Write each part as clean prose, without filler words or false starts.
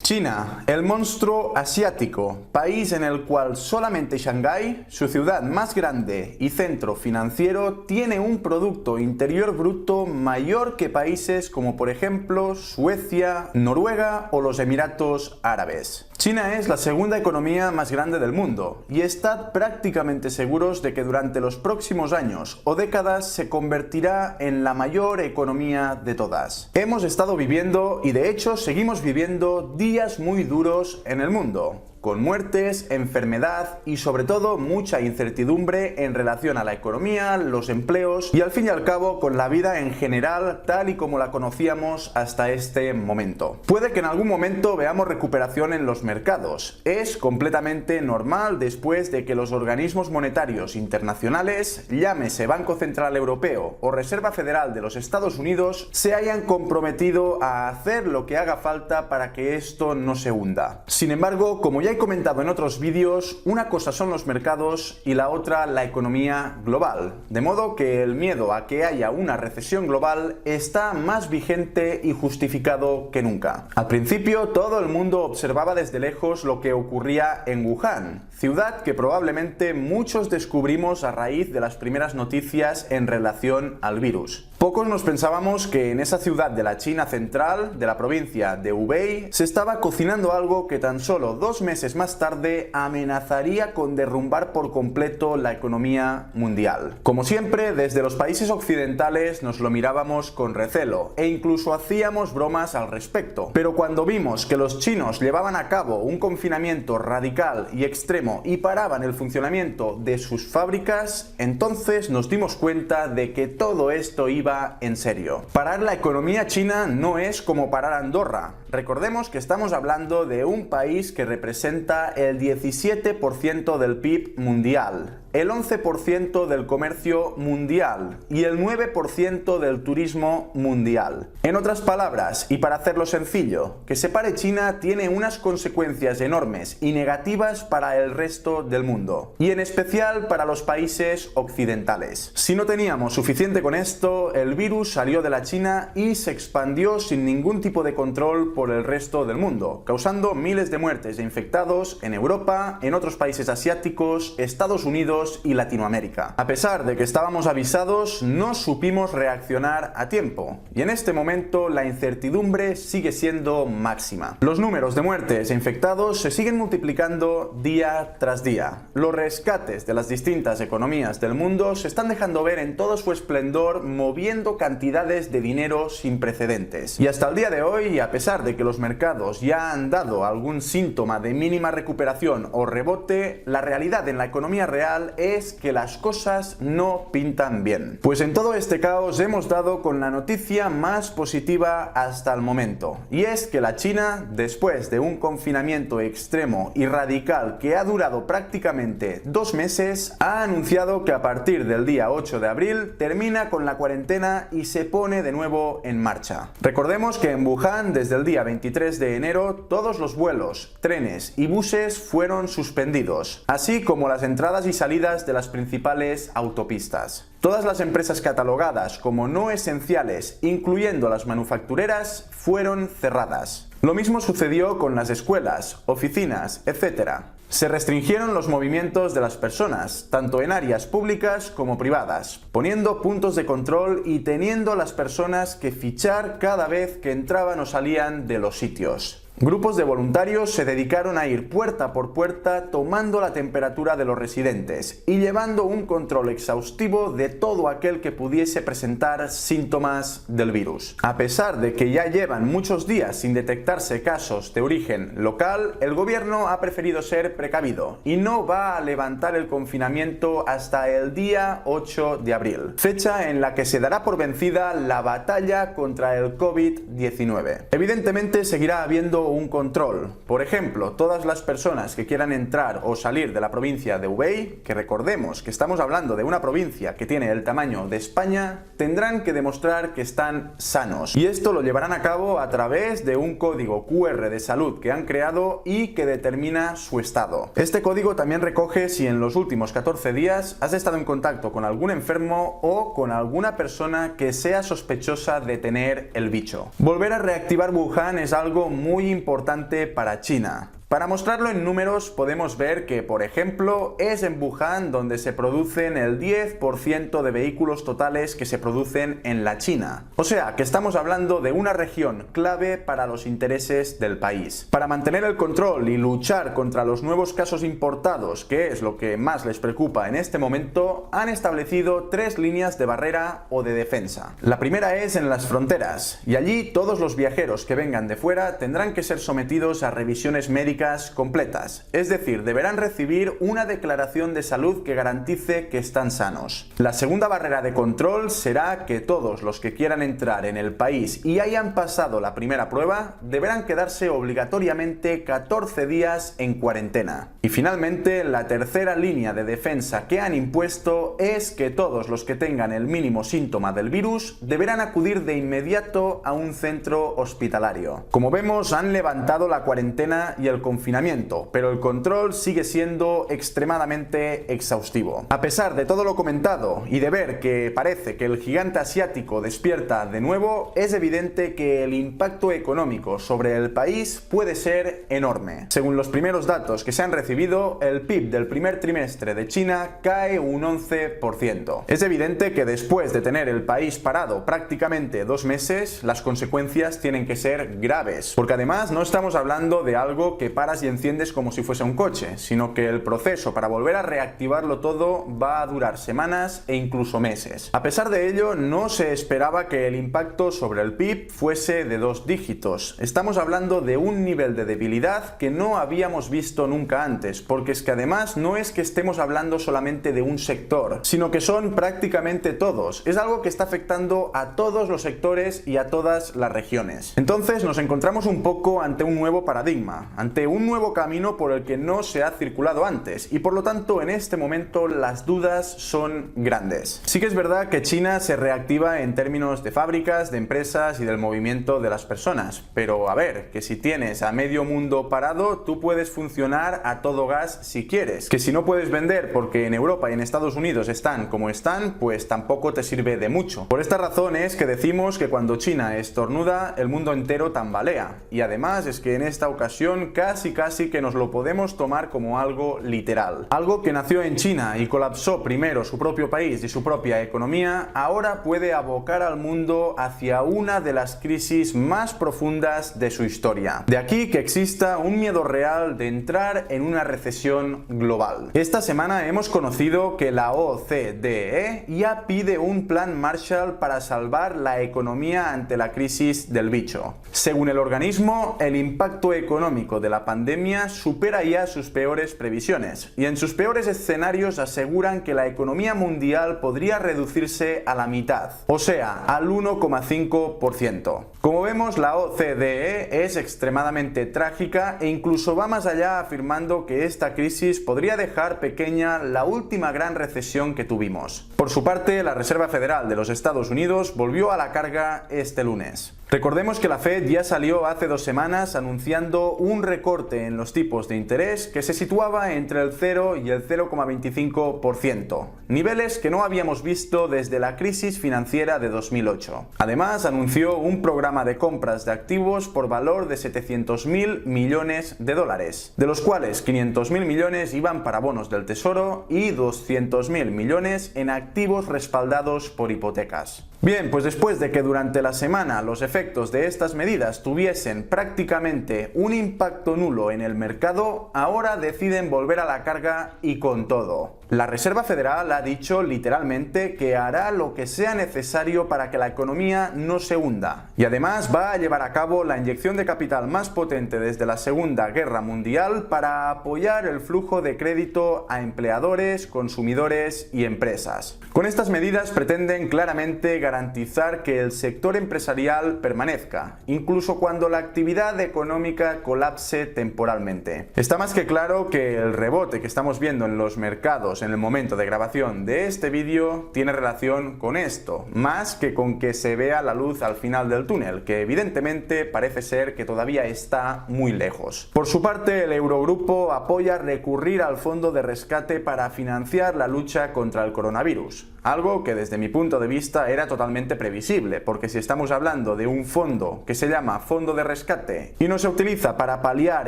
China, el monstruo asiático, país en el cual solamente Shanghái, su ciudad más grande y centro financiero, tiene un Producto Interior Bruto mayor que países como por ejemplo Suecia, Noruega o los Emiratos Árabes. China es la segunda economía más grande del mundo y estad prácticamente seguros de que durante los próximos años o décadas se convertirá en la mayor economía de todas. Hemos estado viviendo y de hecho seguimos viviendo días muy duros en el mundo, con muertes, enfermedad y sobre todo mucha incertidumbre en relación a la economía, los empleos y al fin y al cabo con la vida en general tal y como la conocíamos hasta este momento. Puede que en algún momento veamos recuperación en los mercados. Es completamente normal después de que los organismos monetarios internacionales, llámese Banco Central Europeo o Reserva Federal de los Estados Unidos, se hayan comprometido a hacer lo que haga falta para que esto no se hunda. Sin embargo, como ya he comentado en otros vídeos, una cosa son los mercados y la otra la economía global, de modo que el miedo a que haya una recesión global está más vigente y justificado que nunca. Al principio todo el mundo observaba desde lejos lo que ocurría en Wuhan, ciudad que probablemente muchos descubrimos a raíz de las primeras noticias en relación al virus. Pocos nos pensábamos que en esa ciudad de la China central, de la provincia de Hubei, se estaba cocinando algo que tan solo 2 meses más tarde amenazaría con derrumbar por completo la economía mundial. Como siempre, desde los países occidentales nos lo mirábamos con recelo e incluso hacíamos bromas al respecto. Pero cuando vimos que los chinos llevaban a cabo un confinamiento radical y extremo y paraban el funcionamiento de sus fábricas, entonces nos dimos cuenta de que todo esto iba en serio. Parar la economía china no es como parar Andorra. Recordemos que estamos hablando de un país que representa el 17% del PIB mundial, el 11% del comercio mundial y el 9% del turismo mundial. En otras palabras, y para hacerlo sencillo, que se pare China tiene unas consecuencias enormes y negativas para el resto del mundo, y en especial para los países occidentales. Si no teníamos suficiente con esto, el virus salió de la China y se expandió sin ningún tipo de control por el resto del mundo, causando miles de muertes de infectados en Europa, en otros países asiáticos, Estados Unidos y Latinoamérica. A pesar de que estábamos avisados, no supimos reaccionar a tiempo, y en este momento la incertidumbre sigue siendo máxima. Los números de muertes e infectados se siguen multiplicando día tras día. Los rescates de las distintas economías del mundo se están dejando ver en todo su esplendor, moviendo cantidades de dinero sin precedentes. Y hasta el día de hoy, a pesar de que los mercados ya han dado algún síntoma de mínima recuperación o rebote, la realidad en la economía real es que las cosas no pintan bien. Pues en todo este caos hemos dado con la noticia más positiva hasta el momento, y es que la China, después de un confinamiento extremo y radical que ha durado prácticamente 2 meses, ha anunciado que a partir del día 8 de abril termina con la cuarentena y se pone de nuevo en marcha. Recordemos que en Wuhan, desde el día 23 de enero, todos los vuelos, trenes y buses fueron suspendidos, así como las entradas y salidas de las principales autopistas. Todas las empresas catalogadas como no esenciales, incluyendo las manufactureras, fueron cerradas. Lo mismo sucedió con las escuelas, oficinas, etc. Se restringieron los movimientos de las personas, tanto en áreas públicas como privadas, poniendo puntos de control y teniendo las personas que fichar cada vez que entraban o salían de los sitios. Grupos de voluntarios se dedicaron a ir puerta por puerta tomando la temperatura de los residentes y llevando un control exhaustivo de todo aquel que pudiese presentar síntomas del virus. A pesar de que ya llevan muchos días sin detectarse casos de origen local, el gobierno ha preferido ser precavido y no va a levantar el confinamiento hasta el día 8 de abril, fecha en la que se dará por vencida la batalla contra el COVID-19. Evidentemente seguirá habiendo un control. Por ejemplo, todas las personas que quieran entrar o salir de la provincia de Hubei, que recordemos que estamos hablando de una provincia que tiene el tamaño de España, tendrán que demostrar que están sanos. Y esto lo llevarán a cabo a través de un código QR de salud que han creado y que determina su estado. Este código también recoge si en los últimos 14 días has estado en contacto con algún enfermo o con alguna persona que sea sospechosa de tener el bicho. Volver a reactivar Wuhan es algo muy importante para China. Para mostrarlo en números podemos ver que, por ejemplo, es en Wuhan donde se producen el 10% de vehículos totales que se producen en la China. O sea, que estamos hablando de una región clave para los intereses del país. Para mantener el control y luchar contra los nuevos casos importados, que es lo que más les preocupa en este momento, han establecido 3 líneas de barrera o de defensa. La primera es en las fronteras, y allí todos los viajeros que vengan de fuera tendrán que ser sometidos a revisiones médicas completas, es decir, deberán recibir una declaración de salud que garantice que están sanos. La segunda barrera de control será que todos los que quieran entrar en el país y hayan pasado la primera prueba deberán quedarse obligatoriamente 14 días en cuarentena. Y finalmente, la tercera línea de defensa que han impuesto es que todos los que tengan el mínimo síntoma del virus deberán acudir de inmediato a un centro hospitalario. Como vemos, han levantado la cuarentena y el confinamiento, pero el control sigue siendo extremadamente exhaustivo. A pesar de todo lo comentado y de ver que parece que el gigante asiático despierta de nuevo, es evidente que el impacto económico sobre el país puede ser enorme. Según los primeros datos que se han recibido, el PIB del primer trimestre de China cae un 11%. Es evidente que después de tener el país parado prácticamente 2 meses, las consecuencias tienen que ser graves, porque además no estamos hablando de algo que paras y enciendes como si fuese un coche, sino que el proceso para volver a reactivarlo todo va a durar semanas e incluso meses. A pesar de ello, no se esperaba que el impacto sobre el PIB fuese de 2 dígitos. Estamos hablando de un nivel de debilidad que no habíamos visto nunca antes, porque es que además no es que estemos hablando solamente de un sector, sino que son prácticamente todos. Es algo que está afectando a todos los sectores y a todas las regiones. Entonces nos encontramos un poco ante un nuevo paradigma, ante un nuevo camino por el que no se ha circulado antes, y por lo tanto en este momento las dudas son grandes. Sí que es verdad que China se reactiva en términos de fábricas, de empresas y del movimiento de las personas, pero a ver, que si tienes a medio mundo parado, tú puedes funcionar a todo gas si quieres, que si no puedes vender porque en Europa y en Estados Unidos están como están, pues tampoco te sirve de mucho. Por esta razón es que decimos que cuando China estornuda, el mundo entero tambalea, y además es que en esta ocasión casi que nos lo podemos tomar como algo literal. Algo que nació en China y colapsó primero su propio país y su propia economía, ahora puede abocar al mundo hacia una de las crisis más profundas de su historia. De aquí que exista un miedo real de entrar en una recesión global. Esta semana hemos conocido que la OCDE ya pide un plan Marshall para salvar la economía ante la crisis del bicho. Según el organismo, el impacto económico de la pandemia supera ya sus peores previsiones, y en sus peores escenarios aseguran que la economía mundial podría reducirse a la mitad, o sea, al 1,5%. Como vemos, la OCDE es extremadamente trágica e incluso va más allá afirmando que esta crisis podría dejar pequeña la última gran recesión que tuvimos. Por su parte, la Reserva Federal de los Estados Unidos volvió a la carga este lunes. Recordemos que la Fed ya salió hace 2 semanas anunciando un recorte en los tipos de interés que se situaba entre el 0 y el 0,25%, niveles que no habíamos visto desde la crisis financiera de 2008. Además, anunció un programa de compras de activos por valor de 700.000 millones de dólares, de los cuales 500.000 millones iban para bonos del Tesoro y 200.000 millones en activos respaldados por hipotecas. Bien, pues después de que durante la semana los efectos de estas medidas tuviesen prácticamente un impacto nulo en el mercado, ahora deciden volver a la carga y con todo. La Reserva Federal ha dicho literalmente que hará lo que sea necesario para que la economía no se hunda, y además va a llevar a cabo la inyección de capital más potente desde la Segunda Guerra Mundial para apoyar el flujo de crédito a empleadores, consumidores y empresas. Con estas medidas pretenden claramente garantizar que el sector empresarial permanezca, incluso cuando la actividad económica colapse temporalmente. Está más que claro que el rebote que estamos viendo en los mercados en el momento de grabación de este vídeo tiene relación con esto, más que con que se vea la luz al final del túnel, que evidentemente parece ser que todavía está muy lejos. Por su parte, el Eurogrupo apoya recurrir al fondo de rescate para financiar la lucha contra el coronavirus. algo que desde mi punto de vista era totalmente previsible, porque si estamos hablando de un fondo que se llama fondo de rescate y no se utiliza para paliar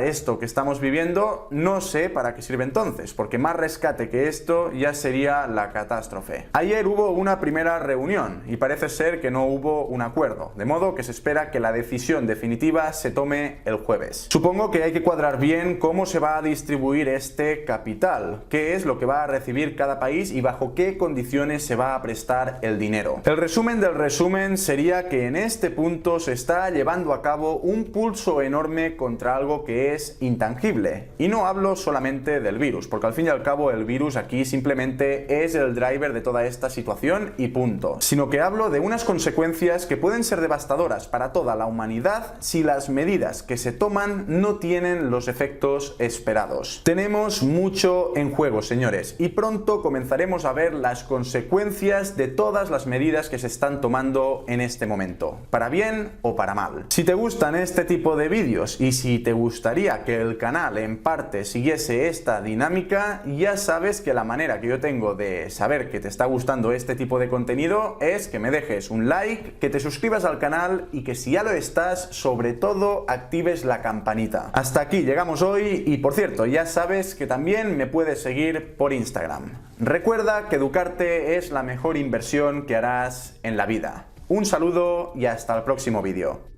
esto que estamos viviendo, no sé para qué sirve entonces, porque más rescate que esto ya sería la catástrofe. Ayer hubo una primera reunión y parece ser que no hubo un acuerdo, de modo que se espera que la decisión definitiva se tome el jueves. Supongo que hay que cuadrar bien cómo se va a distribuir este capital, qué es lo que va a recibir cada país y bajo qué condiciones se va a prestar el dinero. El resumen del resumen sería que en este punto se está llevando a cabo un pulso enorme contra algo que es intangible. Y no hablo solamente del virus, porque al fin y al cabo el virus aquí simplemente es el driver de toda esta situación y punto. Sino que hablo de unas consecuencias que pueden ser devastadoras para toda la humanidad si las medidas que se toman no tienen los efectos esperados. Tenemos mucho en juego, señores, y pronto comenzaremos a ver las consecuencias de todas las medidas que se están tomando en este momento, para bien o para mal. Si te gustan este tipo de vídeos y si te gustaría que el canal en parte siguiese esta dinámica, ya sabes que la manera que yo tengo de saber que te está gustando este tipo de contenido es que me dejes un like, que te suscribas al canal y que si ya lo estás, sobre todo actives la campanita. Hasta aquí llegamos hoy y por cierto, ya sabes que también me puedes seguir por Instagram. Recuerda que educarte es la mejor inversión que harás en la vida. Un saludo y hasta el próximo vídeo.